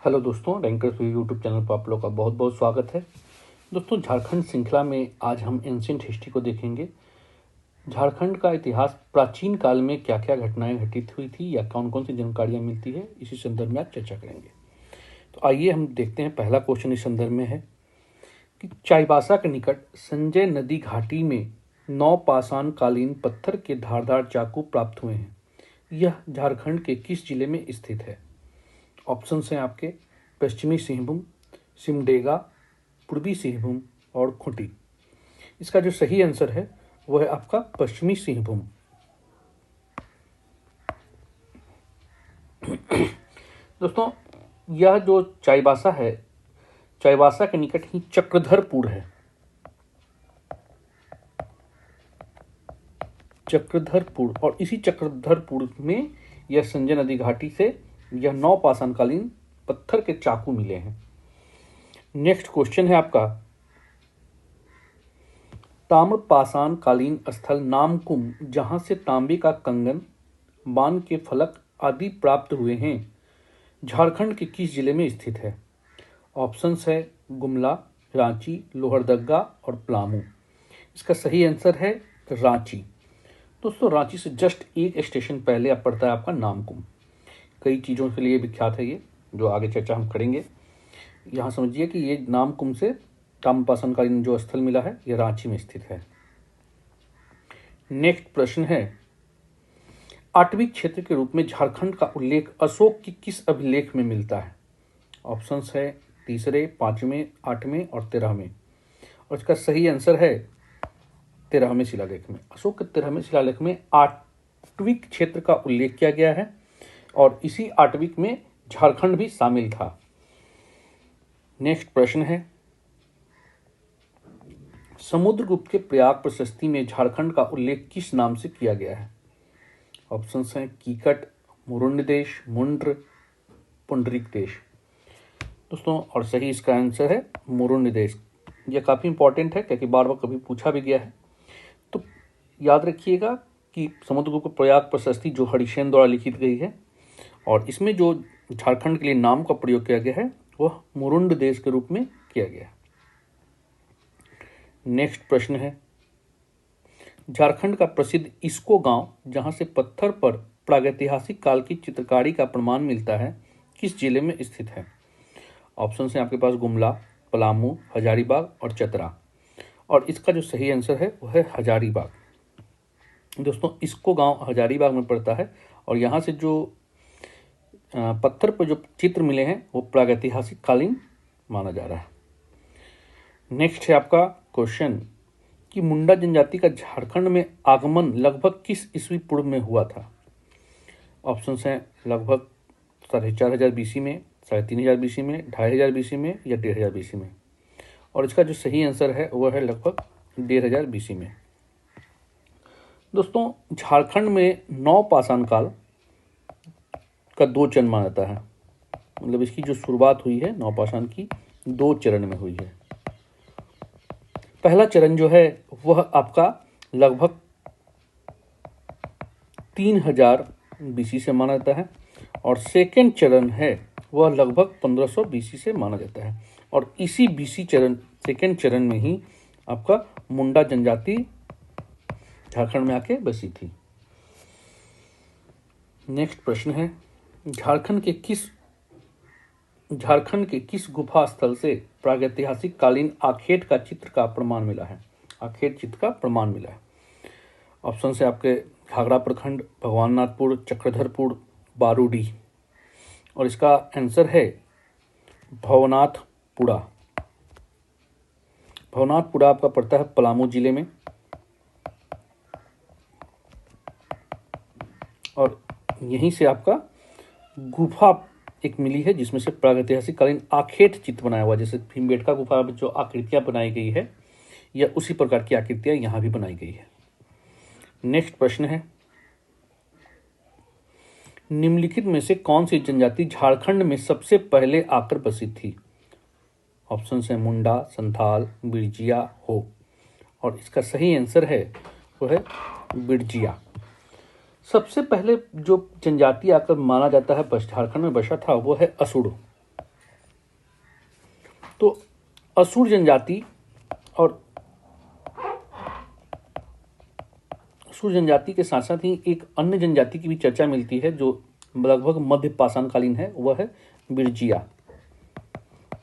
Hello दोस्तों, rankers view YouTube channel पर आप लोग का बहुत बहुत स्वागत है। दोस्तों, झारखंड श्रृंखला में आज हम एंशिएंट हिस्ट्री को देखेंगे। झारखंड का इतिहास प्राचीन काल में क्या क्या घटनाएं घटित हुई थी या कौन कौन सी जानकारियां मिलती है, इसी संदर्भ में आज चर्चा करेंगे। तो आइए हम देखते हैं। पहला क्वेश्चन इस संदर्भ में है कि चाईबासा के निकट संजय नदी घाटी में 9 पाषाण कालीन पत्थर के धारदार चाकू प्राप्त हुए हैं। यह झारखंड के किस जिले में स्थित है? ऑप्शन हैं आपके पश्चिमी सिंहभूम, सिमडेगा, पूर्वी सिंहभूम और खूंटी। इसका जो सही आंसर है वो है आपका पश्चिमी सिंहभूम। दोस्तों, यह जो चाईबासा है, चाईबासा के निकट ही चक्रधरपुर है। चक्रधरपुर, और इसी चक्रधरपुर में यह संजय नदी घाटी से यह 9 पाषाणकालीन पत्थर के चाकू मिले हैं। नेक्स्ट क्वेश्चन है आपका, ताम्र पाषाणकालीन स्थल नामकुम, जहां से तांबे का कंगन, बाण के फलक आदि प्राप्त हुए हैं, झारखंड के किस जिले में स्थित है? ऑप्शंस है गुमला, रांची, लोहरदगा और पलामू। इसका सही आंसर है रांची। दोस्तों, रांची से जस्ट एक स्टेशन पहले आप पड़ता है आपका नामकुम। कई चीज़ों के लिए विख्यात है ये, जो आगे चर्चा हम करेंगे। यहाँ समझिए कि ये नामकुम से ताम्रपाषाणकालीन जो स्थल मिला है, ये रांची में स्थित है। नेक्स्ट प्रश्न है, आठवीं क्षेत्र के रूप में झारखंड का उल्लेख अशोक की किस अभिलेख में मिलता है? ऑप्शंस है तीसरे, 5वें, 8वें और 13वें। और इसका सही आंसर है 13वें शिलालेख में। अशोक के 13वें शिलालेख में 8वीं क्षेत्र का उल्लेख किया गया है और इसी 8वीं में झारखंड भी शामिल था। नेक्स्ट प्रश्न है, समुद्रगुप्त के प्रयाग प्रशस्ति में झारखंड का उल्लेख किस नाम से किया गया है? ऑप्शंस हैं कीकट, मुरुंड देश, मुंड्र, पुंडरीक देश। दोस्तों, और सही इसका आंसर है मुरुंड देश। यह काफ़ी इंपॉर्टेंट है क्योंकि बार बार कभी पूछा भी गया है। तो याद रखिएगा कि समुद्रगुप्त प्रयाग प्रशस्ति जो हरिसेन द्वारा लिखित गई है, और इसमें जो झारखंड के लिए नाम का प्रयोग किया गया है वह मुरुंड देश के रूप में किया गया है। नेक्स्ट प्रश्न है, झारखंड का प्रसिद्ध इसको गांव, जहां से पत्थर पर प्रागैतिहासिक काल की चित्रकारी का प्रमाण मिलता है, किस जिले में स्थित है? ऑप्शन है आपके पास गुमला, पलामू, हजारीबाग और चतरा। और इसका जो सही आंसर है वह है हजारीबाग। दोस्तों, इसको गांव हजारीबाग में पड़ता है और यहाँ से जो पत्थर पर जो चित्र मिले हैं वो प्रागैतिहासिक कालीन माना जा रहा है। नेक्स्ट है आपका क्वेश्चन कि मुंडा जनजाति का झारखंड में आगमन लगभग किस ईस्वी पूर्व में हुआ था? ऑप्शंस हैं लगभग 4500 BC में, 3500 BC में, 2500 BC में या 1500 BC में। और इसका जो सही आंसर है वह है लगभग 1500 BC में। दोस्तों, झारखंड में 9 पाषाण काल का 2 चरण माना जाता है। मतलब इसकी जो शुरुआत हुई है नवपाषाण की 2 चरण में हुई है। पहला चरण जो है वह आपका लगभग 3000 BC से माना जाता है और सेकेंड चरण है वह लगभग 1500 BC से माना जाता है। और इसी BC चरण, सेकेंड चरण में ही आपका मुंडा जनजाति झारखंड में आके बसी थी। नेक्स्ट प्रश्न है, झारखंड के किस गुफा स्थल से प्रागैतिहासिक कालीन आखेट का चित्र का प्रमाण मिला है? आखेट चित्र का प्रमाण मिला है। ऑप्शन से आपके घाघरा प्रखंड, भगवाननाथपुर, चक्रधरपुर, बारूडी। और इसका आंसर है भवनाथपुरा। भवनाथपुरा आपका पड़ता है पलामू जिले में। और यहीं से आपका गुफा एक मिली है जिसमें से प्रागैतिहासिक कालीन आखेट चित्र बनाया हुआ, जैसे भीमबेटका गुफा में जो आकृतियां बनाई गई है या उसी प्रकार की आकृतियां यहाँ भी बनाई गई है। नेक्स्ट प्रश्न है, निम्नलिखित में से कौन सी जनजाति झारखंड में सबसे पहले आकर बसी थी? ऑप्शन है मुंडा, संथाल, बिरजिया, हो। और इसका सही आंसर है वो है बिरजिया। सबसे पहले जो जनजाति आकर माना जाता है झारखंड में बसा था वो है असुर। तो असुर जनजाति और असुर जनजाति के साथ साथ ही एक अन्य जनजाति की भी चर्चा मिलती है जो लगभग मध्य पाषाणकालीन है, वह है बिरजिया।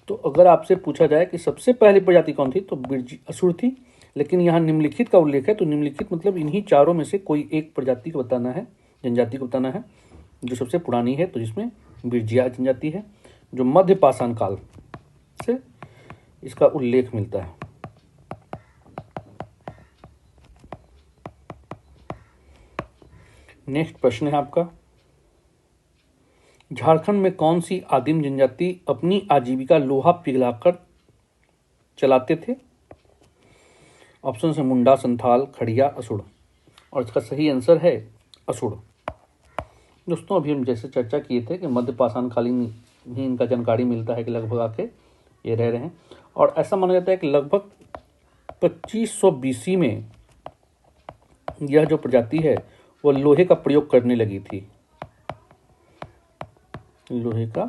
तो अगर आपसे पूछा जाए कि सबसे पहली प्रजाति कौन थी तो असुर थी, लेकिन यहाँ निम्नलिखित का उल्लेख है, तो निम्नलिखित मतलब इन्हीं चारों में से कोई एक प्रजाति को बताना है, जनजाति को बताना है जो सबसे पुरानी है, तो जिसमें बिरजिया जनजाति है जो मध्य पाषाण काल से इसका उल्लेख मिलता है। नेक्स्ट प्रश्न है आपका, झारखंड में कौन सी आदिम जनजाति अपनी आजीविका लोहा पिघलाकर चलाते थे? ऑप्शन है मुंडा, संथाल, खड़िया, असुड़, और इसका सही आंसर है असुड़। दोस्तों अभी हम जैसे चर्चा किए थे कि मध्य पाषाणकालीन ही इनका जानकारी मिलता है कि लगभग आके ये रह रहे हैं, और ऐसा माना जाता है कि लगभग 2500 BC में यह जो प्रजाति है वह लोहे का प्रयोग करने लगी थी, लोहे का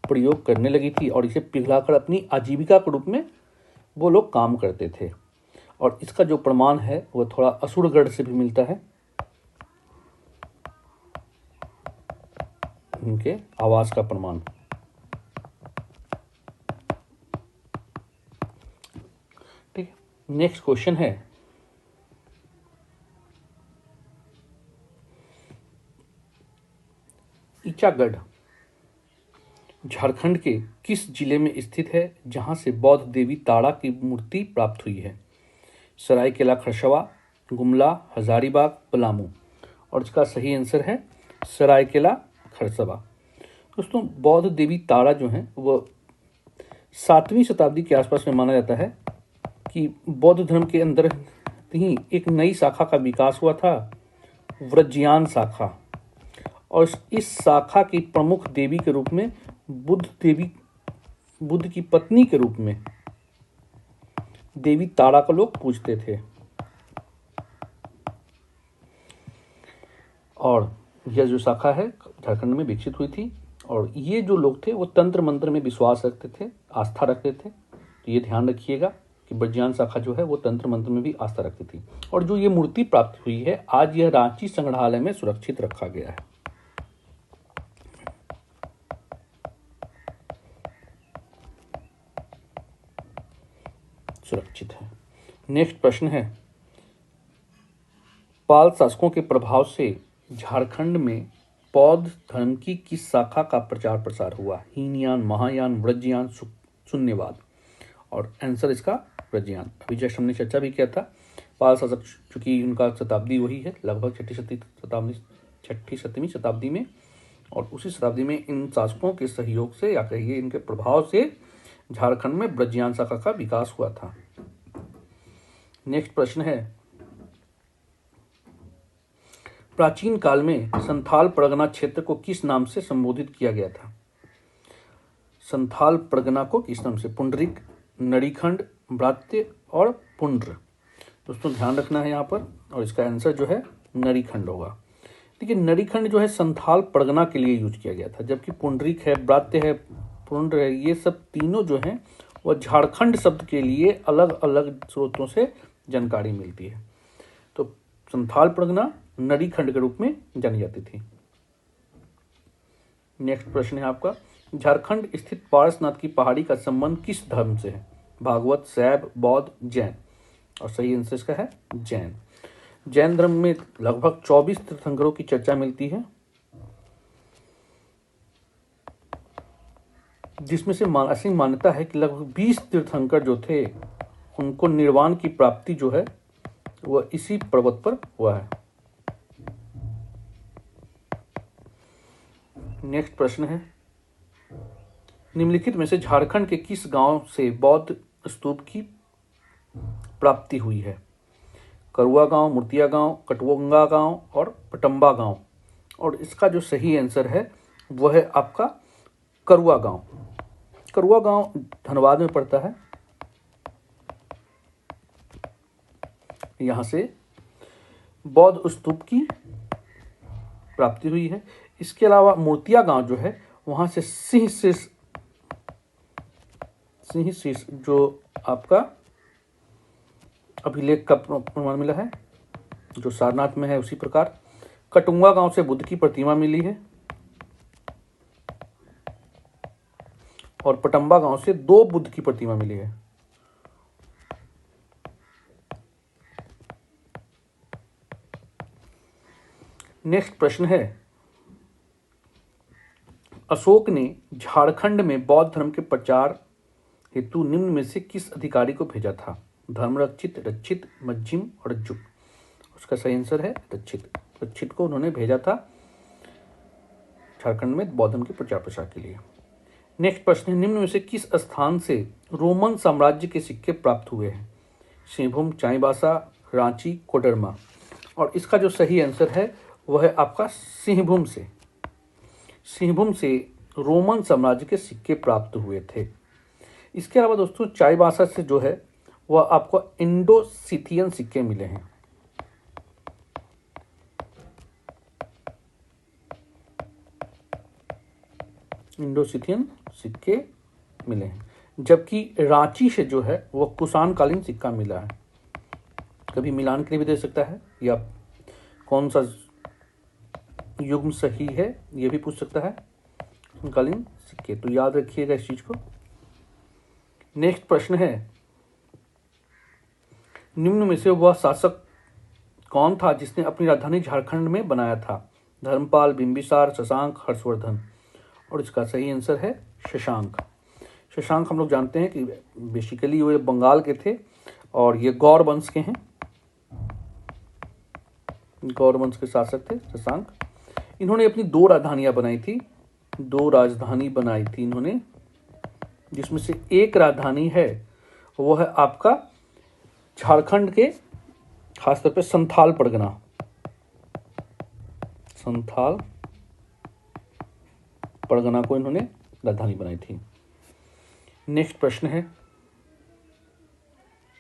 प्रयोग करने लगी थी और इसे पिघलाकर अपनी आजीविका के रूप में वो लोग काम करते थे। और इसका जो प्रमाण है वह थोड़ा असुरगढ़ से भी मिलता है, उनके आवाज का प्रमाण। ठीक, नेक्स्ट क्वेश्चन है, ईचागढ़ झारखंड के किस जिले में स्थित है जहां से बौद्ध देवी ताड़ा की मूर्ति प्राप्त हुई है? सरायकेला खरसावा, गुमला, हजारीबाग, पलामू, और इसका सही आंसर है सरायकेला खरसावा। दोस्तों बौद्ध देवी ताड़ा जो है वह 7वीं शताब्दी के आसपास में माना जाता है कि बौद्ध धर्म के अंदर ही एक नई शाखा का विकास हुआ था, व्रजयान शाखा, और इस शाखा की प्रमुख देवी के रूप में बुद्ध की पत्नी के रूप में देवी ताड़ा को लोग पूजते थे। और यह जो शाखा है झारखंड में विकसित हुई थी, और ये जो लोग थे वो तंत्र मंत्र में विश्वास रखते थे, आस्था रखते थे। तो ये ध्यान रखिएगा कि व्रजयान शाखा जो है वो तंत्र मंत्र में भी आस्था रखती थी। और जो ये मूर्ति प्राप्त हुई है आज यह रांची संग्रहालय में सुरक्षित रखा गया है। सुरक्षित है। नेक्स्ट प्रश्न है, पाल शासकों के प्रभाव से झारखंड में बौद्ध धर्म की किस शाखा का प्रचार प्रसार हुआ? हीनयान, महायान, व्रजयान, शून्यवाद, और आंसर इसका व्रजयान। अभी जस्ट हमने चर्चा भी किया था, पाल शासक चूंकि उनका शताब्दी वही है लगभग 6ठी-7वीं शताब्दी में, और उसी शताब्दी में इन शासकों के सहयोग से या कहिए इनके प्रभाव से झारखंड में व्रजयान शाखा का विकास हुआ था। नेक्स्ट प्रश्न है, प्राचीन काल में संथाल परगना क्षेत्र को किस नाम से संबोधित किया गया था? संथाल परगना को किस नाम से? पुंडरिक, नड़ीखंड, ब्रात्य और पुंड्र। दोस्तों ध्यान रखना है यहाँ पर, और इसका आंसर जो है नड़ीखंड होगा। देखिए नड़ीखंड जो है संथाल परगना के लिए यूज किया गया था, जबकि पुंडरिक है, ब्रात्य है, पुंड्र है, ये सब तीनों जो हैं वह झारखंड शब्द के लिए अलग अलग स्रोतों से जानकारी मिलती है। तो संथाल परगना नड़ीखंड के रूप में जानी जाती थी। नेक्स्ट प्रश्न है आपका, झारखंड स्थित पारसनाथ की पहाड़ी का संबंध किस धर्म से है? भागवत, शैव, बौद्ध, जैन, और सही आंसर इसका है जैन। जैन धर्म में लगभग 24 तीर्थंकरों की चर्चा मिलती है, जिसमें से ऐसी मान्यता है कि लगभग 20 तीर्थंकर जो थे उनको निर्वाण की प्राप्ति जो है वह इसी पर्वत पर हुआ है। नेक्स्ट प्रश्न है, निम्नलिखित में से झारखंड के किस गांव से बौद्ध स्तूप की प्राप्ति हुई है? करुआ गांव, मूर्तिया गांव, कटवंगा गांव और पटम्बा गांव, और इसका जो सही आंसर है वह है आपका करुआ गांव। करुआ गांव धनबाद में पड़ता है, यहां से बौद्ध स्तूप की प्राप्ति हुई है। इसके अलावा मूर्तिया गांव जो है वहां से सिंह से सिंह शीर्ष जो आपका अभिलेख का प्रमाण मिला है, जो सारनाथ में है। उसी प्रकार कटुंगा गांव से बुद्ध की प्रतिमा मिली है और पटंबा गांव से 2 बुद्ध की प्रतिमा मिली है। नेक्स्ट प्रश्न है, अशोक ने झारखंड में बौद्ध धर्म के प्रचार हेतु निम्न में से किस अधिकारी को भेजा था? धर्मरक्षित, रक्षित, मज्जिम और रज्जुक। उसका सही आंसर है रक्षित। रक्षित को उन्होंने भेजा था झारखंड में बौद्ध धर्म के प्रचार प्रसार के लिए। नेक्स्ट प्रश्न है, निम्न में से किस स्थान से रोमन साम्राज्य के सिक्के प्राप्त हुए हैं? सिंहभूम, चाईबासा, रांची, कोडरमा। और इसका जो सही आंसर है वह है आपका सिंहभूम से। सिंहभूम से रोमन साम्राज्य के सिक्के प्राप्त हुए थे। इसके अलावा दोस्तों चाईबासा से जो है वह आपको इंडो-सिथियन सिक्के मिले हैं। इंडो-सिथियन सिक्के मिले हैं, जबकि रांची से जो है वह कुषाण कालीन सिक्का मिला है। कभी मिलान के लिए भी दे सकता है या कौन सा युग्म सही है यह भी पूछ सकता है, कालीन सिक्के। तो याद रखिएगा इस चीज को। नेक्स्ट प्रश्न है, निम्न में से वह शासक कौन था जिसने अपनी राजधानी झारखंड में बनाया था? धर्मपाल, बिंबिसार, शशांक, हर्षवर्धन। और इसका सही आंसर है शशांक। शशांक हम लोग जानते हैं कि बेसिकली वो बंगाल के थे और ये गौर वंश के हैं। गौर वंश के शासक थे शशांक। इन्होंने अपनी 2 राजधानियां बनाई थी। 2 राजधानी बनाई थी इन्होंने, जिसमें से एक राजधानी है वो है आपका झारखंड के खासतौर पे संथाल परगना। संथाल परगना को इन्होंने राजधानी बनाई थी। नेक्स्ट प्रश्न है,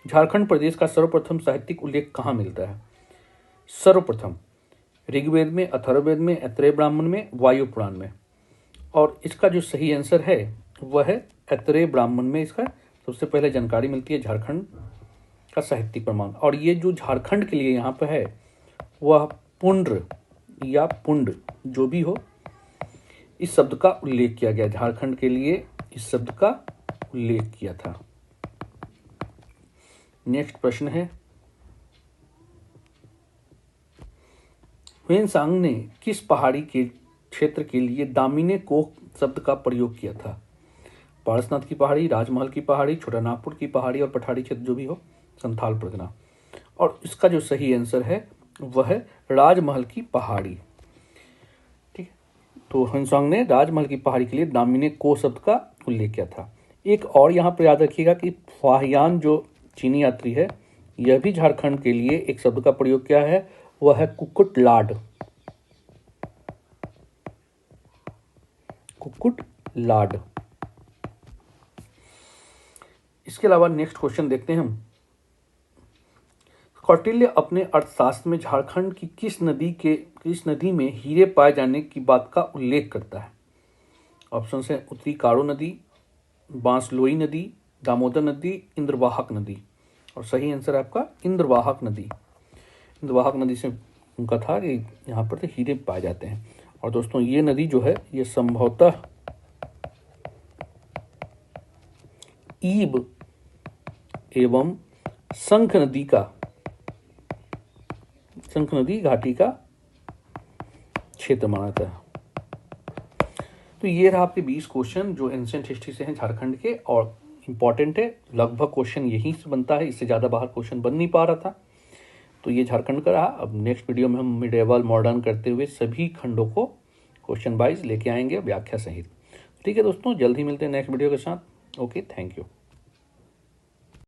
झारखंड प्रदेश का सर्वप्रथम साहित्यिक उल्लेख कहाँ मिलता है? सर्वप्रथम ऋग्वेद में, अथर्ववेद में, ऐतरेय ब्राह्मण में, वायु पुराण में। और इसका जो सही आंसर है वह है ऐतरेय ब्राह्मण में। इसका सबसे पहले जानकारी मिलती है झारखंड का साहित्यिक प्रमाण। और ये जो झारखंड के लिए यहाँ पर है वह पुंड्र या पुंड जो भी हो, इस शब्द का उल्लेख किया गया। झारखंड के लिए इस शब्द का उल्लेख किया था। नेक्स्ट प्रश्न है, ह्वेनसांग ने किस पहाड़ी के क्षेत्र के लिए दामिने कोह शब्द का प्रयोग किया था? पारसनाथ की पहाड़ी, राजमहल की पहाड़ी, छोटानागपुर की पहाड़ी और पठारी क्षेत्र जो भी हो, संथाल परगना। और इसका जो सही आंसर है वह है राजमहल की पहाड़ी। ठीक है, तो ह्वेनसांग ने राजमहल की पहाड़ी के लिए दामिने कोह शब्द का उल्लेख किया था। एक और यहाँ पर याद रखिएगा कि फाहियान जो चीनी यात्री है, यह भी झारखंड के लिए एक शब्द का प्रयोग किया है, वह है कुकुट लाड। कुकुट लाड। इसके अलावा नेक्स्ट क्वेश्चन देखते हैं हम। कौटिल्य अपने अर्थशास्त्र में झारखंड की किस नदी में हीरे पाए जाने की बात का उल्लेख करता है? ऑप्शन है उत्तरी कारो नदी, बांसलोई नदी, दामोदर नदी, इंद्रवाहक नदी। और सही आंसर है आपका इंद्रवाहक नदी। इंद्रवाहक नदी से उनका था कि यहाँ पर हीरे पाए जाते हैं। और दोस्तों ये नदी जो है ये संभवतः ईब एवं शंख नदी घाटी का क्षेत्र माना जाता है। तो ये रहा आपके 20 क्वेश्चन जो एंशिएंट हिस्ट्री से हैं झारखंड के, और इंपॉर्टेंट है। लगभग क्वेश्चन यहीं से बनता है, इससे ज़्यादा बाहर क्वेश्चन बन नहीं पा रहा था। तो ये झारखंड का रहा। अब नेक्स्ट वीडियो में हम मिडेवल मॉडर्न करते हुए सभी खंडों को क्वेश्चन वाइज लेके आएंगे व्याख्या सहित। ठीक है दोस्तों, जल्द ही मिलते हैं नेक्स्ट वीडियो के साथ। Okay, thank you.